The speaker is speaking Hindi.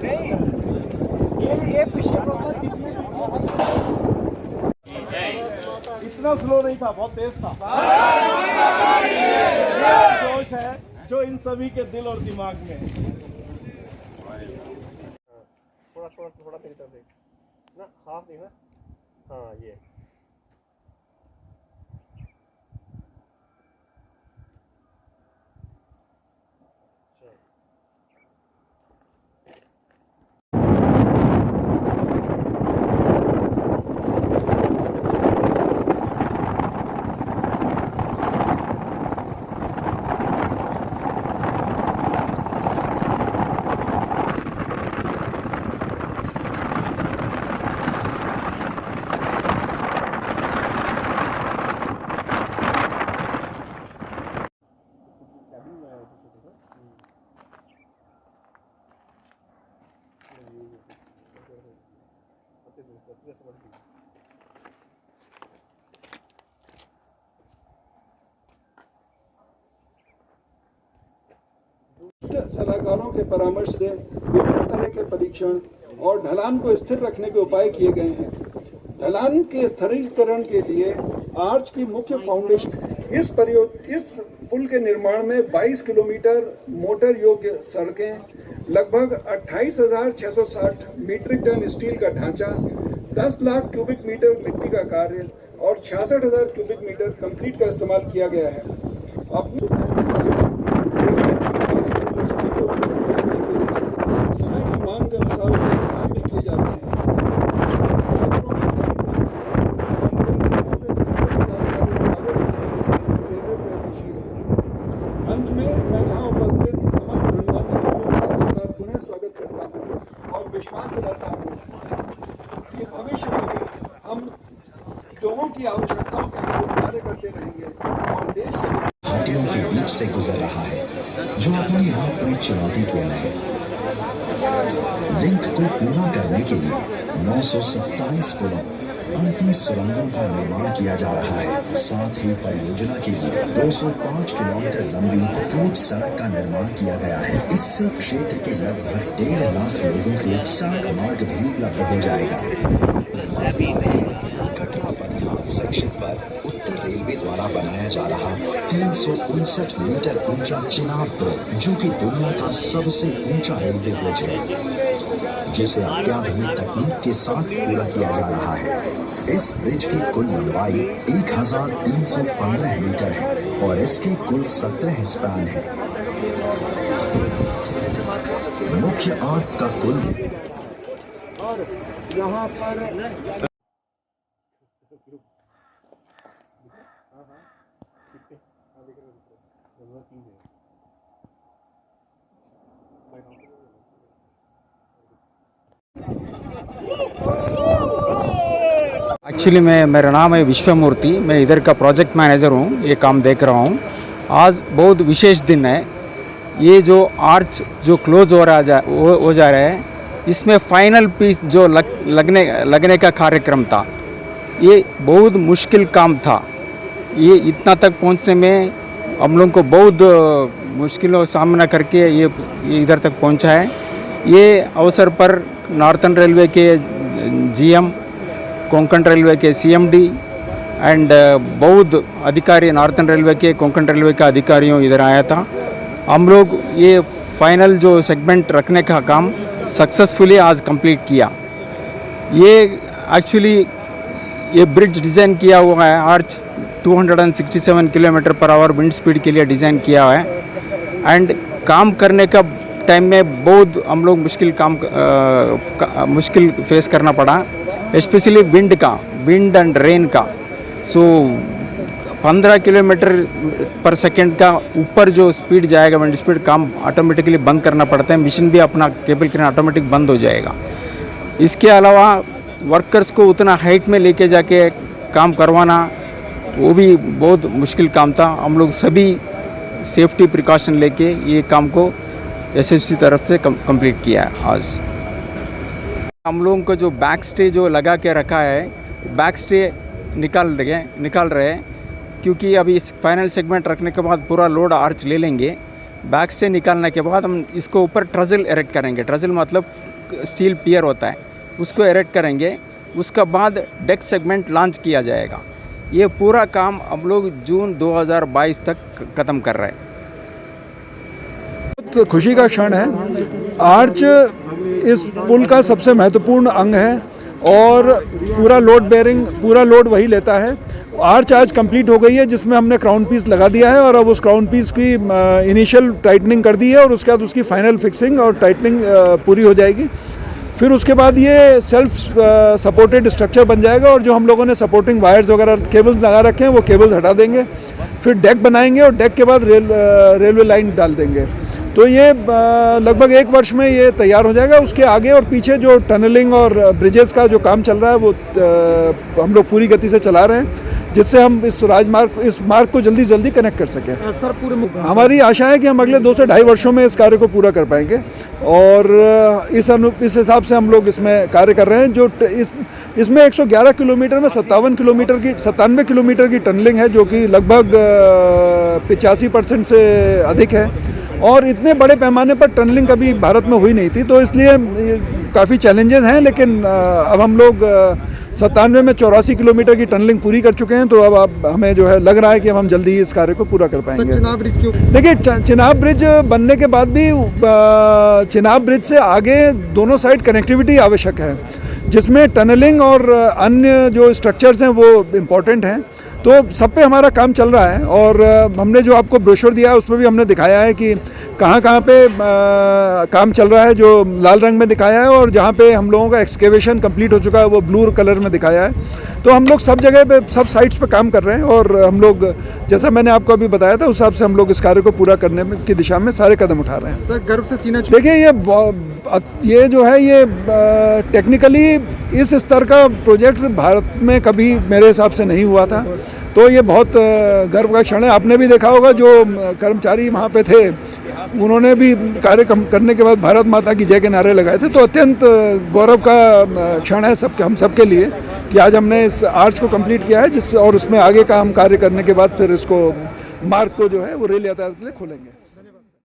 ये पीछे इतना स्लो नहीं था, बहुत तेज था। जोश है जो इन सभी के दिल और दिमाग में है। थोड़ा थोड़ा थोड़ा तेरी तरफ देख ना, हाफ देखना। हाँ ये सलाहकारों के परामर्श से विभिन्न तरह के परीक्षण और ढलान को स्थिर रखने के उपाय किए गए हैं। ढलान के स्थिरीकरण के लिए आर्च की मुख्य फाउंडेशन इस पुल के निर्माण में 22 किलोमीटर मोटर योग्य सड़कें, लगभग 28,660 मीट्रिक टन स्टील का ढांचा, 10 लाख क्यूबिक मीटर मिट्टी का कार्य और 66,000 क्यूबिक मीटर कंक्रीट का इस्तेमाल किया गया है। समय की मांग के अनुसार काम भी किए जाते हैं। अंत में मैं यहाँ उपस्थित समस्त गणमान्य का पुनः स्वागत करता हूँ और विश्वास दिलाता हूँ कि भविष्य में भी हम लोगों की आवश्यकताओं के अनुरूप कार्य करते रहेंगे और देश घाटियों के बीच से गुजर रहा है जो अपने आप में चुनौतीपूर्ण है। लिंक को पूरा करने के लिए 927 पुलों, 38 सुरंगों का निर्माण किया जा रहा है। साथ ही परियोजना के लिए 205 किलोमीटर लंबी कोच सड़क का निर्माण किया गया है। इससे क्षेत्र के लगभग 1.5 लाख लोगों को सड़क मार्ग भी उपलब्ध हो जाएगा। कटरा बनिहाल सेक्शन पर उत्तर रेलवे द्वारा बनाया जा रहा 359 मीटर ऊंचा चिनाब ब्रिज, जो कि दुनिया का सबसे ऊंचा रेलवे ब्रिज है, जिसे अत्याधुनिक तकनीक के साथ पूरा किया जा रहा है। इस ब्रिज की कुल लंबाई 1315 मीटर है और इसके कुल 17 स्पैन है। मुख्य आर्क का कुल और यहाँ पर एक्चुअली मेरा नाम है विश्वमूर्ति, मैं इधर का प्रोजेक्ट मैनेजर हूँ, ये काम देख रहा हूँ। आज बहुत विशेष दिन है। ये जो आर्च जो क्लोज हो जा रहा है, इसमें फाइनल पीस जो लगने का कार्यक्रम था, ये बहुत मुश्किल काम था। ये इतना तक पहुँचने में हम लोगों को बहुत मुश्किलों का सामना करके ये इधर तक पहुँचा है। ये अवसर पर नॉर्थन रेलवे के जीएम, कोंकण रेलवे के सीएमडी एंड बहुत अधिकारी, नॉर्थन रेलवे के, कोंकण रेलवे का अधिकारियों इधर आया था। हम लोग ये फाइनल जो सेगमेंट रखने का काम सक्सेसफुली आज कंप्लीट किया। ये एक्चुअली ये ब्रिज डिज़ाइन किया हुआ है, arch 267 kilometre per hour wind speed के लिए डिज़ाइन किया हुआ है। एंड काम करने का टाइम में बहुत हम लोग मुश्किल फेस करना पड़ा, स्पेशली विंड एंड रेन का। सो 15 किलोमीटर पर सेकंड का ऊपर जो स्पीड जाएगा विंड स्पीड, काम ऑटोमेटिकली बंद करना पड़ता है। मशीन भी अपना केबल क्रेन ऑटोमेटिक बंद हो जाएगा। इसके अलावा वर्कर्स को उतना हाइट में लेके जाके काम करवाना, वो भी बहुत मुश्किल काम था। हम लोग सभी सेफ्टी प्रिकॉशन लेके ये काम को एसएससी तरफ से कंप्लीट किया है। आज हम लोगों को जो बैक स्टे जो लगा के रखा है, बैक स्टे निकाल रहे हैं, क्योंकि अभी इस फाइनल सेगमेंट रखने के बाद पूरा लोड आर्च ले लेंगे। बैक स्टे निकालने के बाद हम इसको ऊपर ट्रजल एरेक्ट करेंगे। ट्रजल मतलब स्टील पियर होता है, उसको एरेक्ट करेंगे। उसका बाद डेक सेगमेंट लॉन्च किया जाएगा। ये पूरा काम हम लोग जून 2022 तक ख़त्म कर रहे हैं। बहुत खुशी का क्षण है। आर्च इस पुल का सबसे महत्वपूर्ण अंग है और पूरा लोड बेयरिंग, पूरा लोड वही लेता है। आर्च आज कंप्लीट हो गई है, जिसमें हमने क्राउन पीस लगा दिया है और अब उस क्राउन पीस की इनिशियल टाइटनिंग कर दी है और उसके बाद उसकी फाइनल फिक्सिंग और टाइटनिंग पूरी हो जाएगी। फिर उसके बाद ये सेल्फ सपोर्टेड स्ट्रक्चर बन जाएगा और जो हम लोगों ने सपोर्टिंग वायर्स वगैरह केबल्स लगा रखे हैं वो केबल्स हटा देंगे। फिर डेक बनाएंगे और डेक के बाद रेलवे लाइन डाल देंगे। तो ये लगभग 1 वर्ष में ये तैयार हो जाएगा। उसके आगे और पीछे जो टनलिंग और ब्रिजेस का जो काम चल रहा है वो हम लोग पूरी गति से चला रहे हैं, जिससे हम इस मार्ग को जल्दी कनेक्ट कर सकें। सर पूरे हमारी आशा है कि हम अगले 2 से ढाई वर्षों में इस कार्य को पूरा कर पाएंगे और इस हिसाब से हम लोग इसमें कार्य कर रहे हैं। जो इसमें 111 किलोमीटर में 97 किलोमीटर की टनलिंग है, जो कि लगभग 85% से अधिक है और इतने बड़े पैमाने पर टनलिंग कभी भारत में हुई नहीं थी। तो इसलिए काफ़ी चैलेंजेस हैं, लेकिन अब हम लोग 97 में 84 किलोमीटर की टनलिंग पूरी कर चुके हैं। तो अब हमें जो है लग रहा है कि हम जल्दी इस कार्य को पूरा कर पाएंगे। चिनाब ब्रिज क्यों? देखिए, चिनाब ब्रिज बनने के बाद भी चिनाब ब्रिज से आगे दोनों साइड कनेक्टिविटी आवश्यक है, जिसमें टनलिंग और अन्य जो स्ट्रक्चर्स हैं वो इम्पोर्टेंट हैं। तो सब पे हमारा काम चल रहा है और हमने जो आपको ब्रोशर दिया है उसमें भी हमने दिखाया है कि कहाँ पे काम चल रहा है, जो लाल रंग में दिखाया है, और जहाँ पे हम लोगों का एक्सकेवेशन कंप्लीट हो चुका है वो ब्लू कलर में दिखाया है। तो हम लोग सब जगह पे, सब साइट्स पे काम कर रहे हैं और हम लोग, जैसा मैंने आपको अभी बताया था, उस हिसाब से हम लोग इस कार्य को पूरा करने की दिशा में सारे कदम उठा रहे हैं। सर गर्व से सीना देखिए, ये जो है ये टेक्निकली इस स्तर का प्रोजेक्ट भारत में कभी मेरे हिसाब से नहीं हुआ था। तो ये बहुत गर्व का क्षण है। आपने भी देखा होगा जो कर्मचारी वहाँ पे थे, उन्होंने भी कार्य करने के बाद भारत माता की जय के नारे लगाए थे। तो अत्यंत गौरव का क्षण है हम सबके लिए कि आज हमने इस आर्च को कंप्लीट किया है, और उसमें आगे का हम कार्य करने के बाद फिर इसको मार्ग को जो है वो रेल यातायात के लिए खोलेंगे।